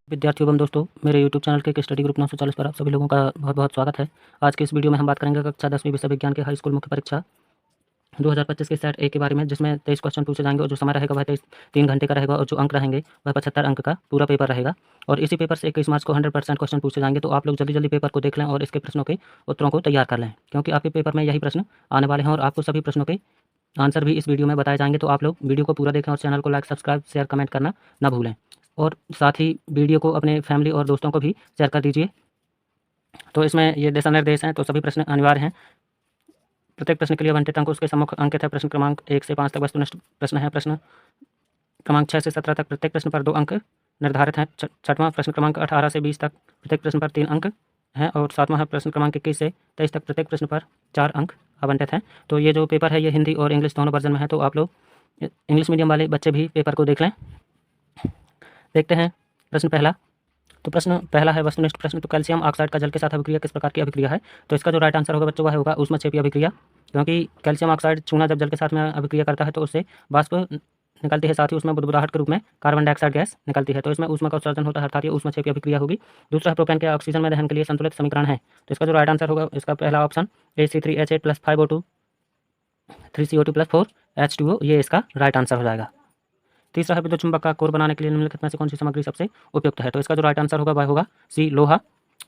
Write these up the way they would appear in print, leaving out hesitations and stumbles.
विद्यार्थियों एवं दोस्तों, मेरे यूट्यूब चैनल के स्टडी ग्रुप 940 पर आप सभी लोगों का बहुत-बहुत स्वागत है। आज के इस वीडियो में हम बात करेंगे कक्षा 10वीं विषय विज्ञान के हाई स्कूल मुख्य परीक्षा 2025 के सेट ए के बारे में, जिसमें 23 क्वेश्चन पूछे जाएंगे और जो समय रहेगा वह 3 घंटे का रहेगा और जो अंक रहेंगे वह 75 अंक का पूरा पेपर रहेगा। और इसी पेपर से 21 मार्च को 100% क्वेश्चन पूछे जाएंगे, तो आप लोग जल्दी-जल्दी पेपर को देख लें और इसके प्रश्नों के उत्तरों को तैयार कर लें, क्योंकि आपके पेपर में यही प्रश्न आने वाले हैं और आपको सभी प्रश्नों के आंसर भी इस वीडियो में बताए जाएंगे। तो आप लोग वीडियो को पूरा देखें और चैनल को लाइक, सब्सक्राइब, शेयर, कमेंट करना ना भूलें। और साथ ही वीडियो को अपने फैमिली और दोस्तों को भी शेयर कर दीजिए। तो इसमें ये दिशा निर्देश हैं, तो सभी प्रश्न अनिवार्य हैं। प्रत्येक प्रश्न के लिए आवंटित अंक उसके सम्मुख अंकित है। प्रश्न क्रमांक 1 से 5 तक वस्तुनिष्ठ प्रश्न है। प्रश्न क्रमांक 6 से 17 तक प्रत्येक प्रश्न पर 2 अंक निर्धारित हैं। छठवां प्रश्न क्रमांक 18 से 20 तक प्रत्येक प्रश्न पर 3 अंक हैं। और सातवां है प्रश्न क्रमांक 21 से 23 तक प्रत्येक प्रश्न पर 4 अंक आवंटित हैं। तो ये जो पेपर है ये हिंदी और इंग्लिश दोनों वर्जन में है, तो आप लोग इंग्लिश मीडियम वाले बच्चे भी पेपर को देख लें। देखते हैं प्रश्न पहला। तो प्रश्न पहला है वस्तुनिष्ठ प्रश्न। तो कैल्शियम ऑक्साइड का जल के साथ अभिक्रिया किस प्रकार की अभिक्रिया है? तो इसका जो राइट आंसर होगा बच्चों वह होगा ऊष्मक्षेपी अभिक्रिया, क्योंकि कैल्शियम ऑक्साइड चूना जब जल के साथ में अभिक्रिया करता है तो उससे वाष्प निकलती है, साथ ही उसमें बुदबुदाहट के रूप में कार्बन डाइऑक्साइड गैस निकलती है, तो इसमें ऊष्मा का उत्सर्जन होता है, अर्थात ये ऊष्मक्षेपी अभिक्रिया होगी। दूसरा है प्रोपेन के ऑक्सीजन में दहन के लिए संतुलित समीकरण है। तो इसका जो राइट आंसर होगा इसका पहला option AC3H8 + 5O2 3CO2 + 4H2O, ये इसका राइट आंसर हो जाएगा। तीसरा है विद्युत चुंबक का कोर बनाने के लिए निम्नलिखित में से कौन सी सामग्री सबसे उपयुक्त है? तो इसका जो राइट आंसर होगा वह होगा सी, लोहा।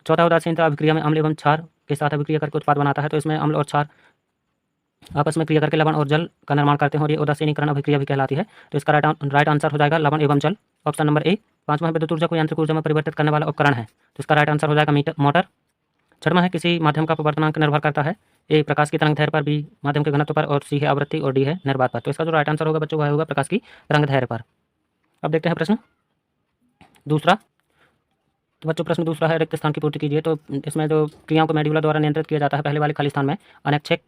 चौथा उदासीनता अभिक्रिया में अम्ल एवं क्षार के साथ अभिक्रिया करके उत्पाद बनाता है। तो इसमें अम्ल और क्षार आपस में क्रिया करके लवण और जल का निर्माण करते हैं और ये उदासीनीकरण अभिक्रिया भी कहलाती है। तो इसका राइट आंसर हो जाएगा लवण एवं जल, ऑप्शन नंबर ए। पांचवा है विद्युत ऊर्जा को यांत्रिक ऊर्जा में परिवर्तित करने वाला उपकरण है। तो इसका राइट आंसर हो जाएगा मोटर। छठवां है किसी माध्यम का अपवर्तनांक निर्भर करता है। ए प्रकाश की तरंग दैर्घ्य पर, बी माध्यम के घनत्व पर, और सी है आवृत्ति, और डी है निर्वात पर। तो इसका जो राइट आंसर होगा बच्चों वह होगा प्रकाश की तरंग दैर्घ्य पर। अब देखते हैं प्रश्न दूसरा। तो बच्चों प्रश्न दूसरा है रिक्त स्थान की पूर्ति कीजिए। तो इसमें जो क्रियाओं को मेड्यूला द्वारा नियंत्रित किया जाता है, पहले वाले खाली स्थान में अनैच्छिक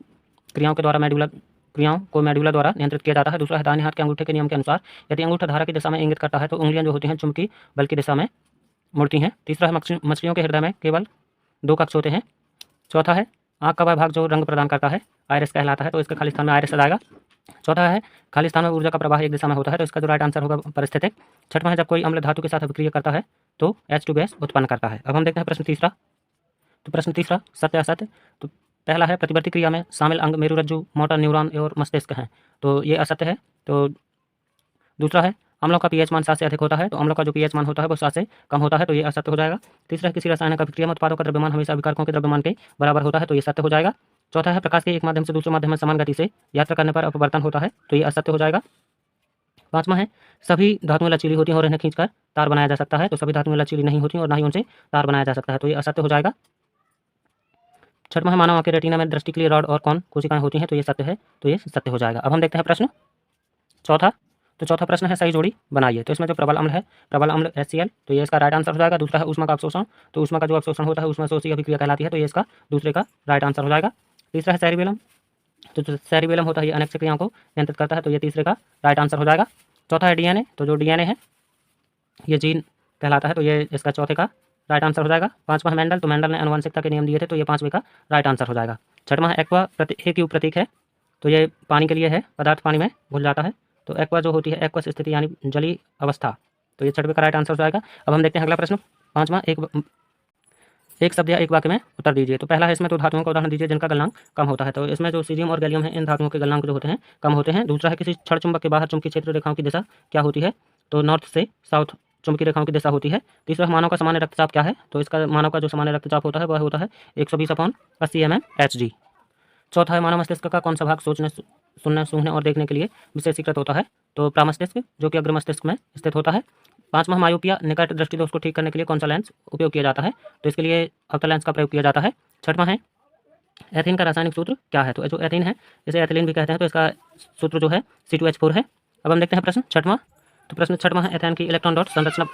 क्रियाओं को मेड्यूला द्वारा नियंत्रित किया जाता है। दूसरा है दाहिने हाथ के अंगूठे के नियम के अनुसार यदि अंगूठा धारा की दिशा में इंगित करता है तो उंगलियां जो होती हैं चुंबकीय बल की दिशा में मुड़ती हैं। तीसरा है मछलियों के हृदय में केवल 2 कक्ष होते हैं। चौथा है आँख का वह भाग जो रंग प्रदान करता है आयरिस कहलाता है, तो इसके खाली स्थान में आयरिस आ जाएगा। चौथा है खाली स्थान में ऊर्जा का प्रवाह एक दिशा में होता है, तो इसका जो राइट आंसर होगा परिस्थितिक। छठवां है जब कोई अम्ल धातु के साथ अभिक्रिया करता है तो H2 गैस उत्पन्न करता है। अब हम देखते हैं प्रश्न तीसरा। तो प्रश्न तीसरा सत्य असत्य। तो पहला है प्रतिवर्ती क्रिया में शामिल अंग मेरुरज्जु, मोटर न्यूरॉन और मस्तिष्क हैं, तो ये असत्य है। तो दूसरा है अम्लों का पीएच मान 7 से अधिक होता है, तो अम्लों का जो पीएच मान होता है वो 7 से कम होता है, तो ये असत्य हो जाएगा। तीसरा किसी रासायनिक अभिक्रिया में उत्पादों का द्रव्यमान हमेशा अभिकारकों के द्रव्यमान के बराबर होता है, तो ये सत्य हो जाएगा। चौथा है प्रकाश के एक माध्यम से दूसरे माध्यम में समान गति से यात्रा करने पर अपवर्तन होता है, तो ये असत्य हो जाएगा। पांचवा है सभी धातुएं लचीली होती हैं और इन्हें खींचकर तार बनाया जा सकता है, तो सभी धातुएं लचीली नहीं होती और ना ही उनसे तार बनाया जा सकता है, तो ये असत्य हो जाएगा। छठवां है मानव आंख के रेटिना में दृष्टि के लिए रॉड और कौन कोशिकाएं होती हैं, तो ये सत्य है, तो ये सत्य हो जाएगा। अब हम देखते हैं प्रश्न चौथा। तो चौथा प्रश्न है सही जोड़ी बनाइए। तो इसमें जो प्रबल अम्ल है, प्रबल अम्ल HCl, तो ये इसका राइट आंसर हो जाएगा। दूसरा है ऊष्मा का अवशोषण, तो ऊष्मा का जो अवशोषण होता है ऊष्मा शोषी अभिक्रिया कहलाती है, तो ये इसका दूसरे का राइट आंसर हो जाएगा। तीसरा है सेरिबेलम, तो जो सेरिबेलम होता है ये अनैच्छिक क्रियाओं को नियंत्रित करता है, तो ये तीसरे का राइट आंसर हो जाएगा। चौथा है DNA, तो जो DNA है ये जीन कहलाता है, तो ये इसका चौथे का राइट आंसर हो जाएगा। पांचवा है मेंडल, तो मेंडल ने आनुवंशिकता के नियम दिए थे, तो ये पांचवे का राइट आंसर हो जाएगा। छठवां है एक्वा, AQ प्रतीक है, तो ये पानी के लिए है, पदार्थ पानी में घुल जाता है, तो एक्वा जो होती है एक्वस स्थिति यानी जलीय अवस्था, तो ये छठवें का राइट आंसर हो जाएगा। अब हम देखते हैं अगला प्रश्न पांचवा। एक शब्द या एक वाक्य में उत्तर दीजिए। तो पहला है इसमें तो धातुओं का उदाहरण दीजिए जिनका गलनांक कम होता है, तो इसमें जो सीजियम और गैलियम है इन धातुओं के गलनांक जो होते हैं कम होते हैं। दूसरा है किसी क्षण चुंबक के बाहर चुंबकीय क्षेत्र रेखाओं की दिशा क्या होती है, तो नॉर्थ से साउथ चुंबकीय रेखाओं की दिशा होती है। तीसरा मानव का सामान्य रक्तचाप क्या है, तो इसका मानव का जो सामान्य रक्तचाप होता है वह होता है 120/80 mmHg। चौथा है मानव मस्तिष्क का कौन सा भाग सोचने, सुनने, सूंघने और देखने के लिए विशेषीकृत होता है, तो प्रामस्तिष्क जो कि अग्र मस्तिष्क में स्थित होता है। पांचवा मायोपिया निकट दृष्टि दोष को ठीक करने के लिए कौन सा लेंस उपयोग किया जाता है, तो इसके लिए अवतल लेंस का प्रयोग किया जाता है। छठवां है एथीन का रासायनिक सूत्र क्या है, तो जो एथीन है इसे एथिलीन भी कहते हैं, तो इसका सूत्र जो है C2H4 है। अब हम देखते हैं प्रश्न छठवां। तो प्रश्न छठवां है एथेन की इलेक्ट्रॉन डॉट संरचना।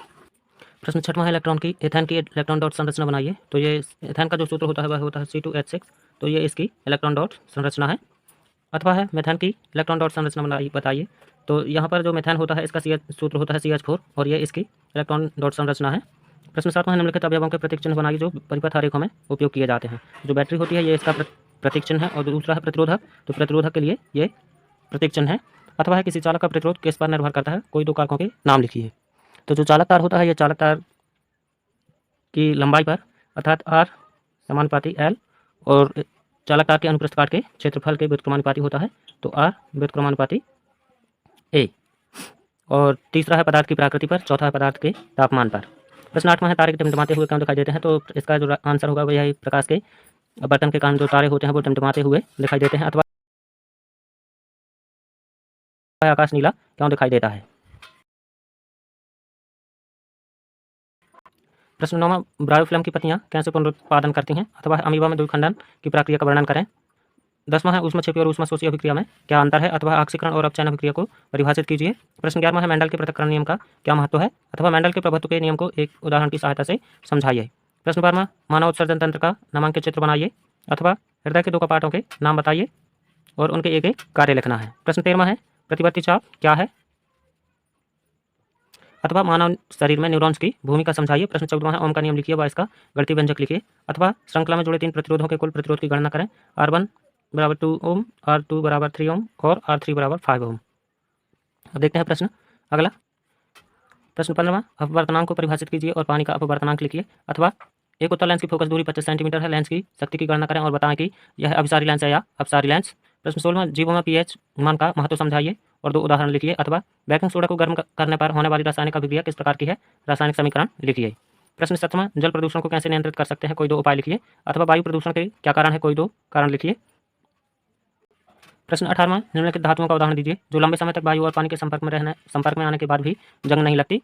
प्रश्न छठवां है एथेन की इलेक्ट्रॉन डॉट संरचना बनाइए। तो ये एथेन का जो सूत्र होता है वह होता है C2H6, तो ये इसकी इलेक्ट्रॉन डॉट संरचना है। अथवा है मेथेन की इलेक्ट्रॉन डॉट संरचना बताइए। तो यहाँ पर जो मेथेन होता है इसका सूत्र होता है CH4 और ये इसकी इलेक्ट्रॉन डॉट संरचना है। प्रश्न 7वां है निम्नलिखित अवयवों के प्रतीक चिन्ह बनाइए जो परिपथ आरेखों में उपयोग किए जाते हैं। जो बैटरी होती है ये इसका प्रतीक चिन्ह है और दूसरा है प्रतिरोधक, तो प्रतिरोधक के लिए ये प्रतीक चिन्ह है। अथवा है किसी चालक का प्रतिरोध किस पर निर्भर करता है, कोई 2 कारकों के नाम लिखिए। तो जो चालक तार होता है ये चालक तार की लंबाई पर अर्थात r समानुपाती l और चालक तार के अनुप्रस्थ काट के क्षेत्रफल के व्युत्क्रमानुपाती होता है, तो r व्युत्क्रमानुपाती a। और तीसरा है पदार्थ की प्रकृति पर, चौथा है पदार्थ के तापमान पर। प्रश्न 8वां है तारे के टिमटिमाते हुए क्यों दिखाई देते हैं, तो इसका जो आंसर होगा वह यही प्रकाश के अपवर्तन के कारण जो तारे होते हैं वो टिमटिमाते हुए दिखाई देते हैं, अथवा आकाश नीला क्यों दिखाई देता है। प्रश्न 9वां ब्रायोफिल्म की पत्तियां कैसे पुनरुत्पादन करती हैं, अथवा अमीबा में द्विखंडन की प्रक्रिया का वर्णन करें। 10वां है ऊष्मक्षेपी और ऊष्मशोषी अभिक्रिया में क्या अंतर है, अथवा ऑक्सीकरण और अपचयन अभिक्रिया को परिभाषित कीजिए। प्रश्न 11वां है मेंडल के पृथक्करण नियम का क्या महत्व है, अथवा मेंडल के प्रभुत्व के नियम को एक उदाहरण की सहायता से समझाइए। प्रश्न 12वां मानव उत्सर्जन तंत्र का नामांकित चित्र बनाइए, अथवा हृदय के 2 कपाटों के नाम बताइए और उनके एक एक कार्य लिखना है। प्रश्न 13वां है प्रतिवर्ती चाप क्या है, अथवा मानव शरीर में न्यूरॉन्स की भूमिका समझाइए। प्रश्न 14वां है ओम का नियम लिखिए व इसका गणितीय व्यंजक लिखिए, अथवा श्रृंखला में जुड़े 3 प्रतिरोधों के कुल प्रतिरोध की गणना करें। R1 बराबर 2 ओम, R2 बराबर 3 ओम और R3 बराबर 5 ओम। अब देखते हैं प्रश्न अगला। प्रश्न 15वां अपवर्तनांक को परिभाषित कीजिए और पानी का अपवर्तनांक लिखिए, अथवा एक उत्तल लेंस की फोकस दूरी 25 सेंटीमीटर है, लेंस की शक्ति की गणना करें और बताएं कि यह अभिसारी लेंस है या अपसारी लेंस। प्रश्न 16वां जीवों में pH मान का महत्व समझाइए और 2 उदाहरण लिखिए, अथवा बेकिंग सोडा को गर्म करने पर होने वाली रासायनिक अभिक्रिया किस प्रकार की है, रासायनिक समीकरण लिखिए। प्रश्न 17वां जल प्रदूषण को कैसे नियंत्रित कर सकते हैं, कोई 2 उपाय लिखिए, अथवा वायु प्रदूषण के क्या कारण है, कोई 2 कारण लिखिए। प्रश्न 18वां निम्नलिखित धातुओं का उदाहरण दीजिए जो लंबे समय तक वायु और पानी के संपर्क में आने के बाद भी जंग नहीं लगती।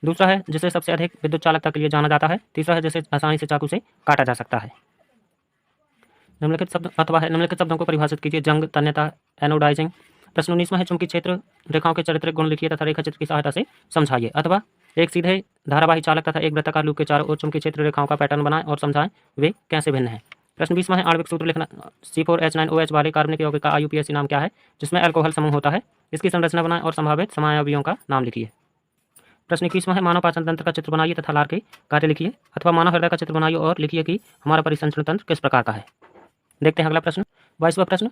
दूसरा है जिसे सबसे अधिक विद्युत चालकता के लिए जाना जाता है। तीसरा है जिसे आसानी से चाकू से काटा जा सकता है। निम्नलिखित शब्द अथवा है निम्नलिखित शब्दों को परिभाषित कीजिए। जंग, तन्यता, एनोडाइजिंग। प्रश्न 19वां है चुंबकीय क्षेत्र रेखाओं के चारित्रिक गुण लिखिए तथा रेखा चित्र की सहायता से समझाइए, अथवा एक सीधे धारावाही चालक तथा एक वृत्ताकार लूप के चारों ओर चुंबकीय क्षेत्र रेखाओं का पैटर्न बनाएं और समझाएं वे कैसे भिन्न है। प्रश्न 20वां है आणविक सूत्र लिखना। C4H9OH वाले कार्बनिक यौगिक का IUPAC नाम क्या है जिसमें अल्कोहल समूह होता है, इसकी संरचना बनाएं और संभावित समावयवियों का नाम लिखिए। प्रश्न 21वां है मानव पाचन तंत्र का चित्र बनाइए तथा लार के कार्य लिखिए, अथवा मानव हृदय का चित्र बनाइए और लिखिए कि हमारा परिसंचरण तंत्र किस प्रकार का है। देखते हैं अगला प्रश्न। 22वां प्रश्न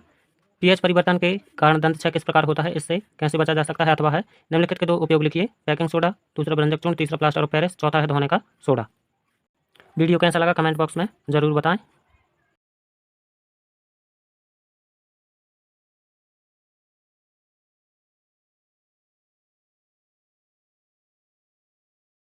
pH परिवर्तन के कारण दंत क्षय किस प्रकार होता है, इससे कैसे बचा जा सकता है, अथवा है निम्नलिखित के 2 उपयोग लिखिए। बेकिंग सोडा, दूसरा व्यंजक चूर्ण, तीसरा प्लास्टर ऑफ पेरिस, चौथा है धोने का सोडा। वीडियो कैसा लगा कमेंट बॉक्स में जरूर बताएं।